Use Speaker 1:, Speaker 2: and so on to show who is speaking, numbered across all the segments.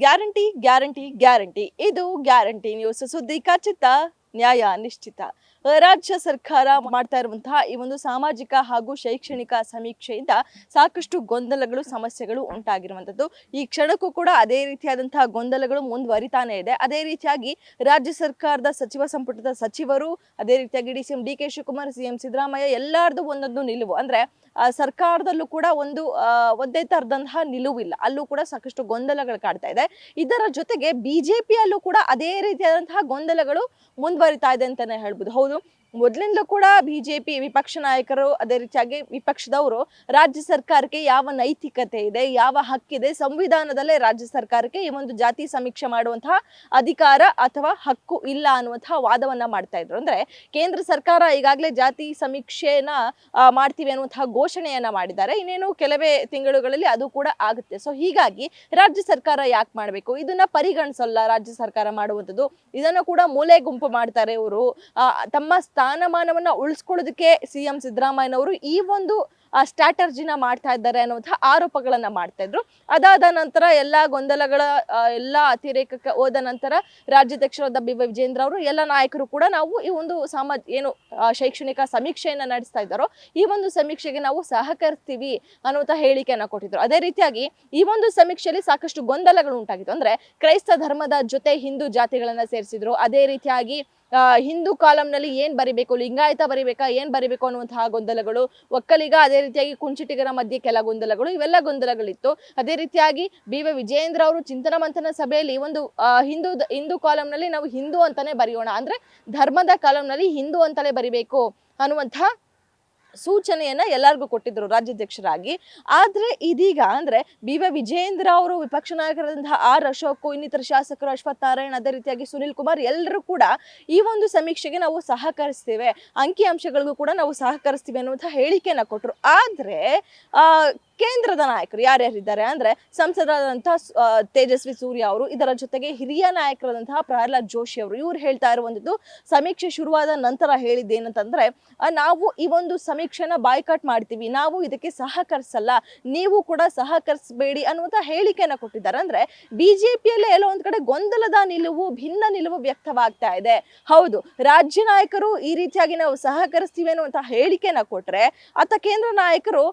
Speaker 1: Guarantee guarantee guarantee ಇದು guarantee news ಸುದ್ದಿ ಖಚಿತ ನ್ಯಾಯ ನಿಶ್ಚಿತ. ರಾಜ್ಯ ಸರ್ಕಾರ ಮಾಡ್ತಾ ಇರುವಂತಹ ಈ ಒಂದು ಸಾಮಾಜಿಕ ಹಾಗೂ ಶೈಕ್ಷಣಿಕ ಸಮೀಕ್ಷೆಯಿಂದ ಸಾಕಷ್ಟು ಗೊಂದಲಗಳು ಸಮಸ್ಯೆಗಳು ಉಂಟಾಗಿರುವಂತದ್ದು. ಈ ಕ್ಷಣಕ್ಕೂ ಕೂಡ ಅದೇ ರೀತಿಯಾದಂತಹ ಗೊಂದಲಗಳು ಮುಂದುವರಿತಾನೆ ಇದೆ. ಅದೇ ರೀತಿಯಾಗಿ ರಾಜ್ಯ ಸರ್ಕಾರದ ಸಚಿವ ಸಂಪುಟದ ಸಚಿವರು, ಅದೇ ರೀತಿಯಾಗಿ DCM D K Shivakumar, CM Siddaramaiah ಎಲ್ಲಾರ್ದು ಒಂದೊಂದು ನಿಲುವು. ಅಂದ್ರೆ ಸರ್ಕಾರದಲ್ಲೂ ಕೂಡ ಒಂದೇ ತರದಂತಹ ನಿಲುವಿಲ್ಲ. ಅಲ್ಲೂ ಕೂಡ ಸಾಕಷ್ಟು ಗೊಂದಲಗಳು ಕಾಡ್ತಾ ಇದೆ. ಇದರ ಜೊತೆಗೆ ಬಿಜೆಪಿಯಲ್ಲೂ ಕೂಡ ಅದೇ ರೀತಿಯಾದಂತಹ ಗೊಂದಲಗಳು ಮುಂದುವರಿತಾ ಇದೆ ಅಂತಾನೆ ಹೇಳ್ಬೋದು. ಹೌದು, ಮೊದಲಿಂದಲೂ ಕೂಡ ಬಿಜೆಪಿ ವಿಪಕ್ಷ ನಾಯಕರು, ಅದೇ ರೀತಿಯಾಗಿ ವಿಪಕ್ಷದವರು ರಾಜ್ಯ ಸರ್ಕಾರಕ್ಕೆ ಯಾವ ನೈತಿಕತೆ ಇದೆ, ಯಾವ ಹಕ್ಕಿದೆ, ಸಂವಿಧಾನದಲ್ಲೇ ರಾಜ್ಯ ಸರ್ಕಾರಕ್ಕೆ ಈ ಒಂದು ಜಾತಿ ಸಮೀಕ್ಷೆ ಮಾಡುವಂತಹ ಅಧಿಕಾರ ಅಥವಾ ಹಕ್ಕು ಇಲ್ಲ ಅನ್ನುವಂತಹ ವಾದವನ್ನ ಮಾಡ್ತಾ ಇದ್ರು. ಅಂದ್ರೆ ಕೇಂದ್ರ ಸರ್ಕಾರ ಈಗಾಗಲೇ ಜಾತಿ ಸಮೀಕ್ಷೆನ ಮಾಡ್ತೀವಿ ಅನ್ನುವಂತಹ ಘೋಷಣೆಯನ್ನ ಮಾಡಿದ್ದಾರೆ. ಇನ್ನೇನು ಕೆಲವೇ ತಿಂಗಳುಗಳಲ್ಲಿ ಅದು ಕೂಡ ಆಗುತ್ತೆ. ಸೊ ಹೀಗಾಗಿ ರಾಜ್ಯ ಸರ್ಕಾರ ಯಾಕೆ ಮಾಡಬೇಕು, ಇದನ್ನ ಪರಿಗಣಿಸಲ್ಲ ರಾಜ್ಯ ಸರ್ಕಾರ ಮಾಡುವಂಥದ್ದು. ಇದನ್ನು ಕೂಡ ಮೂಲೆ ಗುಂಪು ಮಾಡ್ತಾರೆ ಇವರು. ತಮ್ಮ ಸ್ಥಾನಮಾನವನ್ನ ಉಳಿಸ್ಕೊಳ್ಳೋದಕ್ಕೆ ಸಿಎಂ ಸಿದ್ದರಾಮಯ್ಯನವರು ಈ ಒಂದು ಸ್ಟ್ರಾಟರ್ಜಿನ ಮಾಡ್ತಾ ಇದ್ದಾರೆ ಅನ್ನುವಂತಹ ಆರೋಪಗಳನ್ನ ಮಾಡ್ತಾ ಇದ್ರು. ಅದಾದ ನಂತರ ಎಲ್ಲಾ ಗೊಂದಲಗಳ ಎಲ್ಲಾ ಅತಿರೇಕಕ್ಕೆ ಹೋದ ನಂತರ ರಾಜ್ಯಾಧ್ಯಕ್ಷರಾದ ಬಿ ವೈ ವಿಜೇಂದ್ರ ಅವರು ಎಲ್ಲ ನಾಯಕರು ಕೂಡ ನಾವು ಈ ಒಂದು ಶೈಕ್ಷಣಿಕ ಸಮೀಕ್ಷೆಯನ್ನ ನಡೆಸ್ತಾ ಇದ್ದಾರೋ ಈ ಒಂದು ಸಮೀಕ್ಷೆಗೆ ನಾವು ಸಹಕರಿಸ್ತೀವಿ ಅನ್ನುವಂಥ ಹೇಳಿಕೆಯನ್ನ ಕೊಟ್ಟಿದ್ರು. ಅದೇ ರೀತಿಯಾಗಿ ಈ ಒಂದು ಸಮೀಕ್ಷೆಯಲ್ಲಿ ಸಾಕಷ್ಟು ಗೊಂದಲಗಳು ಉಂಟಾಗಿತ್ತು. ಅಂದ್ರೆ ಕ್ರೈಸ್ತ ಧರ್ಮದ ಜೊತೆ ಹಿಂದೂ ಜಾತಿಗಳನ್ನ ಸೇರಿಸಿದ್ರು. ಅದೇ ರೀತಿಯಾಗಿ ಹಿಂದೂ ಕಾಲಂನಲ್ಲಿ ಏನ್ ಬರಿಬೇಕು, ಲಿಂಗಾಯತ ಬರಿಬೇಕಾ, ಏನ್ ಬರಿಬೇಕು ಅನ್ನುವಂತಹ ಗೊಂದಲಗಳು, ಒಕ್ಕಲಿಗ ಅದೇ ರೀತಿಯಾಗಿ ಕುಂಚಿಟಿಗರ ಮಧ್ಯೆ ಕೆಲ ಗೊಂದಲಗಳು, ಇವೆಲ್ಲ ಗೊಂದಲಗಳಿತ್ತು. ಅದೇ ರೀತಿಯಾಗಿ ಬಿ ವೈ ವಿಜೇಂದ್ರ ಅವರು ಚಿಂತನ ಮಂಥನ ಸಭೆಯಲ್ಲಿ ಒಂದು ಹಿಂದೂ ಕಾಲಂನಲ್ಲಿ ನಾವು ಹಿಂದೂ ಅಂತಾನೆ ಬರೆಯೋಣ, ಅಂದ್ರೆ ಧರ್ಮದ ಕಾಲಂನಲ್ಲಿ ಹಿಂದೂ ಅಂತಾನೆ ಬರಿಬೇಕು ಅನ್ನುವಂತಹ ಸೂಚನೆಯನ್ನ ಎಲ್ಲರಿಗೂ ಕೊಟ್ಟಿದ್ರು ರಾಜ್ಯಾಧ್ಯಕ್ಷರಾಗಿ. ಆದ್ರೆ ಇದೀಗ ಅಂದ್ರೆ ಬಿ ವೈ ವಿಜೇಂದ್ರ ಅವರು, ವಿಪಕ್ಷ ನಾಯಕರಾದಂತಹ ಆರ್ ಅಶೋಕ್, ಇನ್ನಿತರ ಶಾಸಕರು ಅಶ್ವಥ್ ನಾರಾಯಣ್, ಅದೇ ರೀತಿಯಾಗಿ ಸುನಿಲ್ ಕುಮಾರ್ ಎಲ್ಲರೂ ಕೂಡ ಈ ಒಂದು ಸಮೀಕ್ಷೆಗೆ ನಾವು ಸಹಕರಿಸ್ತೇವೆ, ಅಂಕಿ ಅಂಶಗಳಿಗೂ ಕೂಡ ನಾವು ಸಹಕರಿಸ್ತೀವಿ ಅನ್ನುವಂತಹ ಹೇಳಿಕೆಯನ್ನ ಕೊಟ್ಟರು. ಆದ್ರೆ ಕೇಂದ್ರದ ನಾಯಕರು ಯಾರ್ಯಾರಿದ್ದಾರೆ ಅಂದ್ರೆ ಸಂಸದರಾದಂತಹ ತೇಜಸ್ವಿ ಸೂರ್ಯ ಅವರು, ಇದರ ಜೊತೆಗೆ ಹಿರಿಯ ನಾಯಕರಾದಂತಹ ಪ್ರಹ್ಲಾದ್ ಜೋಶಿ ಅವರು, ಇವ್ರು ಹೇಳ್ತಾ ಇರುವಂತದ್ದು ಸಮೀಕ್ಷೆ ಶುರುವಾದ ನಂತರ ಹೇಳಿದ್ದೇನಂತಂದ್ರೆ ನಾವು ಈ ಒಂದು ಸಮೀಕ್ಷೆನ ಬಾಯ್ಕಾಟ್ ಮಾಡ್ತೀವಿ, ನಾವು ಇದಕ್ಕೆ ಸಹಕರಿಸಲ್ಲ, ನೀವು ಕೂಡ ಸಹಕರಿಸಬೇಡಿ ಅನ್ನುವಂತ ಹೇಳಿಕೆಯನ್ನ ಕೊಟ್ಟಿದ್ದಾರೆ. ಅಂದ್ರೆ ಬಿಜೆಪಿಯಲ್ಲೇ ಎಲ್ಲೋ ಒಂದ್ ಕಡೆ ಗೊಂದಲದ ನಿಲುವು, ಭಿನ್ನ ನಿಲುವು ವ್ಯಕ್ತವಾಗ್ತಾ ಇದೆ. ಹೌದು, ರಾಜ್ಯ ನಾಯಕರು ಈ ರೀತಿಯಾಗಿ ನಾವು ಸಹಕರಿಸ್ತೀವಿ ಅನ್ನುವಂತ ಹೇಳಿಕೆಯನ್ನ ಕೊಟ್ರೆ ಆತ ಕೇಂದ್ರ ನಾಯಕರು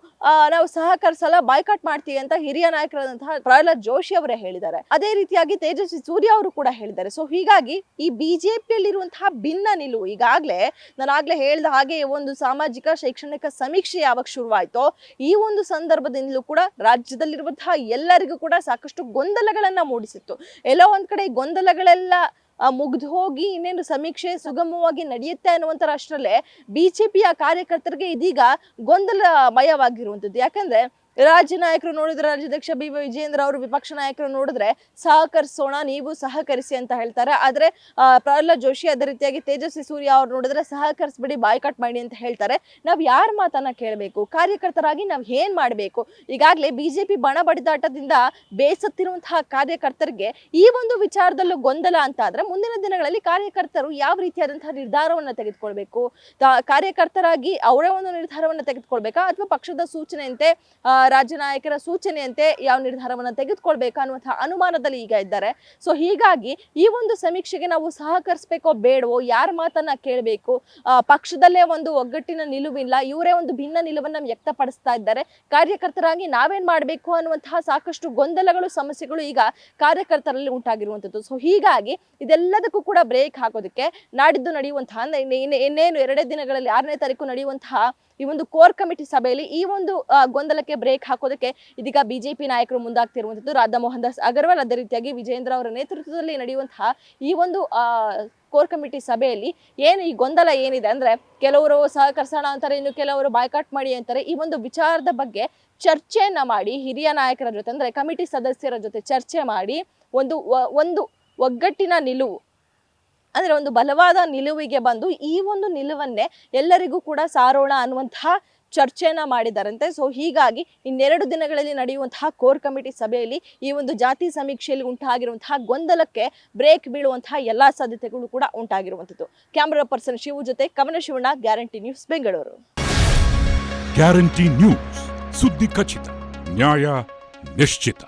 Speaker 1: ನಾವು ಸಹಕರಿಸಲ್ಲ, ಬಾಯ್ಕಾಟ್ ಮಾಡ್ತೀವಿ ಅಂತ ಹಿರಿಯ ನಾಯಕರಾದಂತಹ ಪ್ರಹ್ಲಾದ್ ಜೋಶಿ ಅವರೇ ಹೇಳಿದ್ದಾರೆ. ಅದೇ ರೀತಿಯಾಗಿ ತೇಜಸ್ವಿ ಸೂರ್ಯ ಅವರು ಕೂಡ ಹೇಳಿದ್ದಾರೆ. ಸೊ ಹೀಗಾಗಿ ಈ ಬಿಜೆಪಿಯಲ್ಲಿರುವಂತಹ ಭಿನ್ನ ನಿಲುವು ಈಗಾಗ್ಲೇ ನಾನು ಆಗ್ಲೇ ಹೇಳ್ದ ಹಾಗೆ ಒಂದು ಸಾಮಾಜಿಕ ಶೈಕ್ಷಣಿಕ ಸಮೀಕ್ಷೆ ಯಾವಾಗ ಶುರುವಾಯ್ತೋ ಈ ಒಂದು ಸಂದರ್ಭದಿಂದಲೂ ಕೂಡ ರಾಜ್ಯದಲ್ಲಿರುವಂತಹ ಎಲ್ಲರಿಗೂ ಕೂಡ ಸಾಕಷ್ಟು ಗೊಂದಲಗಳನ್ನ ಮೂಡಿಸಿತ್ತು. ಎಲ್ಲೋ ಒಂದ್ ಕಡೆ ಗೊಂದಲಗಳೆಲ್ಲ ಮುಗ್ದು ಹೋಗಿ ಇನ್ನೇನು ಸಮೀಕ್ಷೆ ಸುಗಮವಾಗಿ ನಡೆಯುತ್ತೆ ಅನ್ನುವಂಥರ ಅಷ್ಟರಲ್ಲೇ ಬಿಜೆಪಿಯ ಕಾರ್ಯಕರ್ತರಿಗೆ ಇದೀಗ ಗೊಂದಲಮಯವಾಗಿರುವಂಥದ್ದು. ಯಾಕಂದ್ರೆ ರಾಜ್ಯ ನಾಯಕರು ನೋಡಿದ್ರೆ, ರಾಜ್ಯಾಧ್ಯಕ್ಷ ಬಿ ವೈ ವಿಜೇಂದ್ರ ಅವರು ವಿಪಕ್ಷ ನಾಯಕರು ನೋಡಿದ್ರೆ ಸಹಕರಿಸೋಣ, ನೀವು ಸಹಕರಿಸಿ ಅಂತ ಹೇಳ್ತಾರೆ. ಆದ್ರೆ ಪ್ರಹ್ಲಾದ್ ಜೋಶಿ, ಅದೇ ರೀತಿಯಾಗಿ ತೇಜಸ್ವಿ ಸೂರ್ಯ ಅವ್ರು ನೋಡಿದ್ರೆ ಸಹಕರಿಸ್ಬಿಡಿ, ಬಾಯ್ಕಾಟ್ ಮಾಡಿ ಅಂತ ಹೇಳ್ತಾರೆ. ನಾವ್ ಯಾರ ಮಾತನ್ನ ಕೇಳಬೇಕು, ಕಾರ್ಯಕರ್ತರಾಗಿ ನಾವ್ ಏನ್ ಮಾಡ್ಬೇಕು? ಈಗಾಗ್ಲೇ ಬಿಜೆಪಿ ಬಣ ಬಡಿದಾಟದಿಂದ ಬೇಸತ್ತಿರುವಂತಹ ಕಾರ್ಯಕರ್ತರಿಗೆ ಈ ಒಂದು ವಿಚಾರದಲ್ಲೂ ಗೊಂದಲ ಅಂತ ಆದ್ರೆ ಮುಂದಿನ ದಿನಗಳಲ್ಲಿ ಕಾರ್ಯಕರ್ತರು ಯಾವ ರೀತಿಯಾದಂತಹ ನಿರ್ಧಾರವನ್ನ ತೆಗೆದುಕೊಳ್ಬೇಕು? ಕಾರ್ಯಕರ್ತರಾಗಿ ಅವರೇ ಒಂದು ನಿರ್ಧಾರವನ್ನ ತೆಗೆದುಕೊಳ್ಬೇಕಾ, ಅಥವಾ ಪಕ್ಷದ ಸೂಚನೆಯಂತೆ ರಾಜ್ಯ ನಾಯಕರ ಸೂಚನೆಯಂತೆ ಯಾವ ನಿರ್ಧಾರವನ್ನ ತೆಗೆದುಕೊಳ್ಬೇಕಾ ಅನ್ನುವಂತಹ ಅನುಮಾನದಲ್ಲಿ ಈಗ ಇದ್ದಾರೆ. ಸೊ ಹೀಗಾಗಿ ಈ ಒಂದು ಸಮೀಕ್ಷೆಗೆ ನಾವು ಸಹಕರಿಸಬೇಕೋ ಬೇಡವೋ, ಯಾರ ಮಾತನ್ನ ಕೇಳಬೇಕು, ಪಕ್ಷದಲ್ಲೇ ಒಂದು ಒಗ್ಗಟ್ಟಿನ ನಿಲುವಿಲ್ಲ, ಇವರೇ ಒಂದು ಭಿನ್ನ ನಿಲುವನ್ನ ವ್ಯಕ್ತಪಡಿಸ್ತಾ ಇದ್ದಾರೆ. ಕಾರ್ಯಕರ್ತರಾಗಿ ನಾವೇನ್ ಮಾಡ್ಬೇಕು ಅನ್ನುವಂತಹ ಸಾಕಷ್ಟು ಗೊಂದಲಗಳು, ಸಮಸ್ಯೆಗಳು ಈಗ ಕಾರ್ಯಕರ್ತರಲ್ಲಿ ಉಂಟಾಗಿರುವಂತದ್ದು. ಸೊ ಹೀಗಾಗಿ ಇದೆಲ್ಲದಕ್ಕೂ ಕೂಡ ಬ್ರೇಕ್ ಹಾಕೋದಕ್ಕೆ ನಾಡಿದ್ದು ನಡೆಯುವಂತಹ ಇನ್ನೇನು 2 ದಿನಗಳಲ್ಲಿ 6ನೇ ತಾರೀಕು ನಡೆಯುವಂತಹ ಈ ಒಂದು ಕೋರ್ ಕಮಿಟಿ ಸಭೆಯಲ್ಲಿ ಈ ಒಂದು ಗೊಂದಲಕ್ಕೆ ಬ್ರೇಕ್ ಹಾಕೋದಕ್ಕೆ ಇದೀಗ ಬಿಜೆಪಿ ನಾಯಕರು ಮುಂದಾಗ್ತಿರುವಂತದ್ದು. ರಾಧಾ ಮೋಹನ್ ದಾಸ್ ಅಗರ್ವಾಲ್, ಅದೇ ರೀತಿಯಾಗಿ ವಿಜೇಂದ್ರ ಅವರ ನೇತೃತ್ವದಲ್ಲಿ ನಡೆಯುವಂತಹ ಈ ಒಂದು ಕೋರ್ ಕಮಿಟಿ ಸಭೆಯಲ್ಲಿ ಏನು ಈ ಗೊಂದಲ ಏನಿದೆ ಅಂದ್ರೆ ಕೆಲವರು ಸಹಕರಿಸೋಣ ಅಂತಾರೆ, ಇನ್ನು ಕೆಲವರು ಬಾಯ್ಕಾಟ್ ಮಾಡಿ ಅಂತಾರೆ. ಈ ಒಂದು ವಿಚಾರದ ಬಗ್ಗೆ ಚರ್ಚೆಯನ್ನ ಮಾಡಿ ಹಿರಿಯ ನಾಯಕರ ಜೊತೆ ಅಂದ್ರೆ ಕಮಿಟಿ ಸದಸ್ಯರ ಜೊತೆ ಚರ್ಚೆ ಮಾಡಿ ಒಂದು ಒಗ್ಗಟ್ಟಿನ ನಿಲುವು ಅಂದ್ರೆ ಒಂದು ಬಲವಾದ ನಿಲುವಿಗೆ ಬಂದು ಈ ಒಂದು ನಿಲುವನ್ನೇ ಎಲ್ಲರಿಗೂ ಕೂಡ ಸಾರೋಣ ಅನ್ನುವಂತಹ ಚರ್ಚೆಯನ್ನ ಮಾಡಿದಾರಂತೆ. ಸೊ ಹೀಗಾಗಿ ಇನ್ನೆರಡು ದಿನಗಳಲ್ಲಿ ನಡೆಯುವಂತಹ ಕೋರ್ ಕಮಿಟಿ ಸಭೆಯಲ್ಲಿ ಈ ಒಂದು ಜಾತಿ ಸಮೀಕ್ಷೆಯಲ್ಲಿ ಉಂಟಾಗಿರುವಂತಹ ಗೊಂದಲಕ್ಕೆ ಬ್ರೇಕ್ ಬೀಳುವಂತಹ ಎಲ್ಲಾ ಸಾಧ್ಯತೆಗಳು ಕೂಡ ಉಂಟಾಗಿರುವಂತದ್ದು. ಕ್ಯಾಮರಾ ಪರ್ಸನ್ ಶಿವು ಜೊತೆ ಕವನ Shivanna, guarantee news, Bengaluru.
Speaker 2: Guarantee news, ಸುದ್ದಿ ಖಚಿತ, ನ್ಯಾಯ ನಿಶ್ಚಿತ.